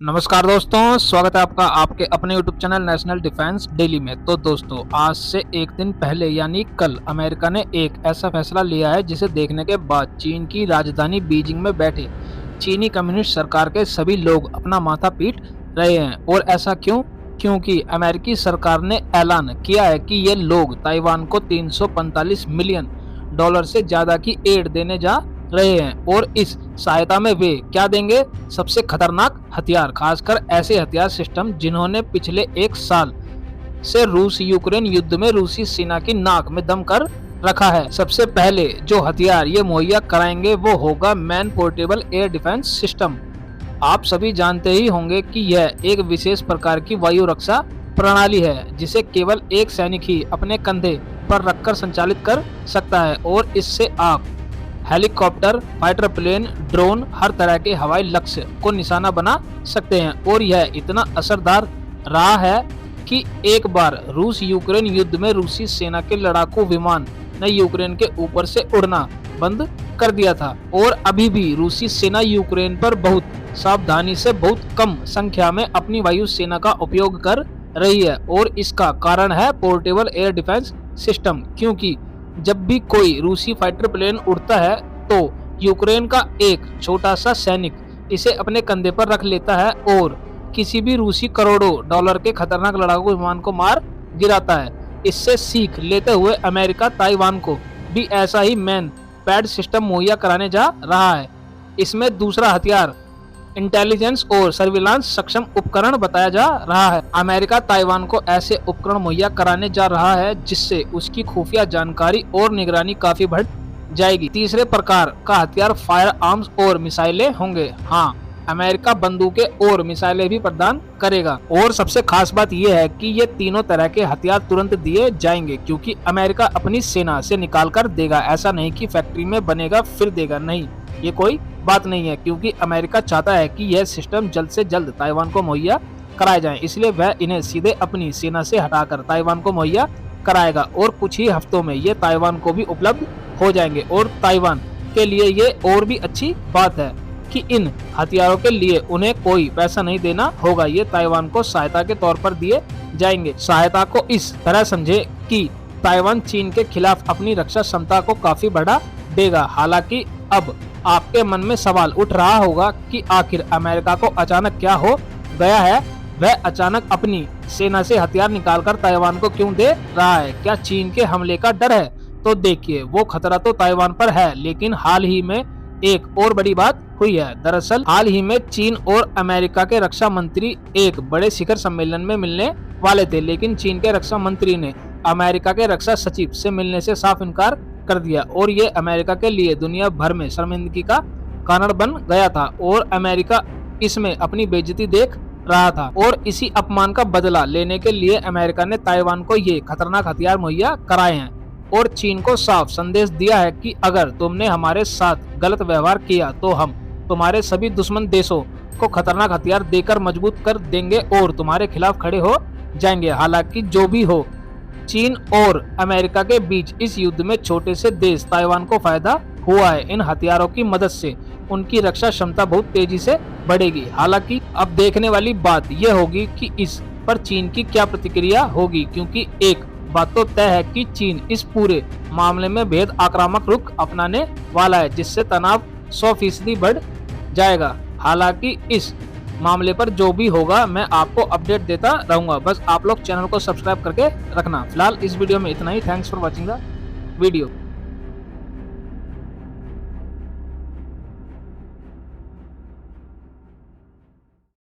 नमस्कार दोस्तों, स्वागत है आपका आपके अपने YouTube channel national defence daily में। तो दोस्तों, आज से एक दिन पहले यानी कल अमेरिका ने एक ऐसा फैसला लिया है जिसे देखने के बाद चीन की राजधानी बीजिंग में बैठे चीनी कम्युनिस्ट सरकार के सभी लोग अपना माथा पीट रहे हैं। और ऐसा क्यों? क्योंकि अमेरिकी सरकार ने ऐलान किया है कि ये लोग ताइवान को 345 मिलियन डॉलर से ज्यादा की एड देने जा रहे हैं। और इस सहायता में वे क्या देंगे? सबसे खतरनाक हथियार, खासकर ऐसे हथियार सिस्टम जिन्होंने पिछले एक साल से रूस यूक्रेन युद्ध में रूसी सेना की नाक में दम कर रखा है। सबसे पहले जो हथियार ये मुहैया कराएंगे वो होगा man portable air defence system. आप सभी जानते ही होंगे कि यह एक विशेष प्रकार की वायु रक्षा प्रणाली है जिसे केवल एक सैनिक ही अपने कंधे पर रखकर संचालित कर सकता है। और इससे आप हेलीकॉप्टर, फाइटर प्लेन, ड्रोन, हर तरह के हवाई लक्ष्य को निशाना बना सकते हैं। और यह इतना असरदार रहा है कि एक बार रूस यूक्रेन युद्ध में रूसी सेना के लड़ाकू विमान ने यूक्रेन के ऊपर से उड़ना बंद कर दिया था। और अभी भी रूसी सेना यूक्रेन पर बहुत सावधानी से बहुत कम संख्या में अपनी वायु सेना का उपयोग कर रही है। और इसका कारण है पोर्टेबल एयर डिफेंस सिस्टम, क्योंकि जब भी कोई रूसी फाइटर प्लेन उड़ता है तो यूक्रेन का एक छोटा सा सैनिक इसे अपने कंधे पर रख लेता है और किसी भी रूसी करोड़ों डॉलर के खतरनाक लड़ाकू विमान को मार गिराता है। इससे सीख लेते हुए अमेरिका ताइवान को भी ऐसा ही मैन पैड सिस्टम मुहैया कराने जा रहा है। इसमें दूसरा हथियार इंटेलिजेंस और सर्विलांस सक्षम उपकरण बताया जा रहा है। अमेरिका ताइवान को ऐसे उपकरण मुहैया कराने जा रहा है जिससे उसकी खुफिया जानकारी और निगरानी काफी बढ़ जाएगी। तीसरे प्रकार का हथियार फायर आर्म्स और मिसाइलें होंगे। हाँ, अमेरिका बंदूकें और मिसाइलें भी प्रदान करेगा। और सबसे खास बात यह है कि ये तीनों तरह के हथियार तुरंत दिए जाएंगे, क्योंकि अमेरिका अपनी सेना से निकाल कर देगा। ऐसा नहीं कि फैक्ट्री में बनेगा फिर देगा, नहीं, ये कोई बात नहीं है। क्योंकि अमेरिका चाहता है कि यह सिस्टम जल्द से जल्द ताइवान को मुहैया कराए जाएं, इसलिए वह इन्हें सीधे अपनी सेना से हटाकर ताइवान को मुहैया कराएगा। और कुछ ही हफ्तों में ये ताइवान को भी उपलब्ध हो जाएंगे। और ताइवान के लिए ये और भी अच्छी बात है कि इन हथियारों के लिए उन्हें कोई पैसा नहीं देना होगा। ये ताइवान को सहायता के तौर पर दिए जाएंगे। सहायता को इस तरह समझे कि ताइवान चीन के खिलाफ अपनी रक्षा क्षमता को काफी बढ़ा देगा। हालांकि अब आपके मन में सवाल उठ रहा होगा कि आखिर अमेरिका को अचानक क्या हो गया है? वह अचानक अपनी सेना से हथियार निकालकर ताइवान को क्यों दे रहा है? क्या चीन के हमले का डर है? तो देखिए, वो खतरा तो ताइवान पर है, लेकिन हाल ही में एक और बड़ी बात हुई है। दरअसल हाल ही में चीन और अमेरिका के रक्षा मंत्री एक बड़े शिखर सम्मेलन में मिलने वाले थे, लेकिन चीन के रक्षा मंत्री ने अमेरिका के रक्षा सचिव से मिलने से साफ इनकार कर दिया। और ये अमेरिका के लिए दुनिया भर में शर्मिंदगी का कारण बन गया था और अमेरिका इसमें अपनी बेइज्जती देख रहा था। और इसी अपमान का बदला लेने के लिए अमेरिका ने ताइवान को ये खतरनाक हथियार मुहैया कराए हैं और चीन को साफ संदेश दिया है कि अगर तुमने हमारे साथ गलत व्यवहार किया तो हम तुम्हारे सभी दुश्मन देशों को खतरनाक हथियार देकर मजबूत कर देंगे और तुम्हारे खिलाफ खड़े हो जाएंगे। हालांकि जो भी हो, चीन और अमेरिका के बीच इस युद्ध में छोटे से देश ताइवान को फायदा हुआ है। इन हथियारों की मदद से उनकी रक्षा क्षमता बहुत तेजी से बढ़ेगी। हालांकि अब देखने वाली बात यह होगी कि इस पर चीन की क्या प्रतिक्रिया होगी, क्योंकि एक बात तो तय है कि चीन इस पूरे मामले में बेहद आक्रामक रुख अपनाने वाला है, जिससे तनाव 100% बढ़ जाएगा। हालांकि इस मामले पर जो भी होगा मैं आपको अपडेट देता रहूंगा। बस आप लोग चैनल को सब्सक्राइब करके रखना। फिलहाल इस वीडियो में इतना ही। Thanks for watching the video.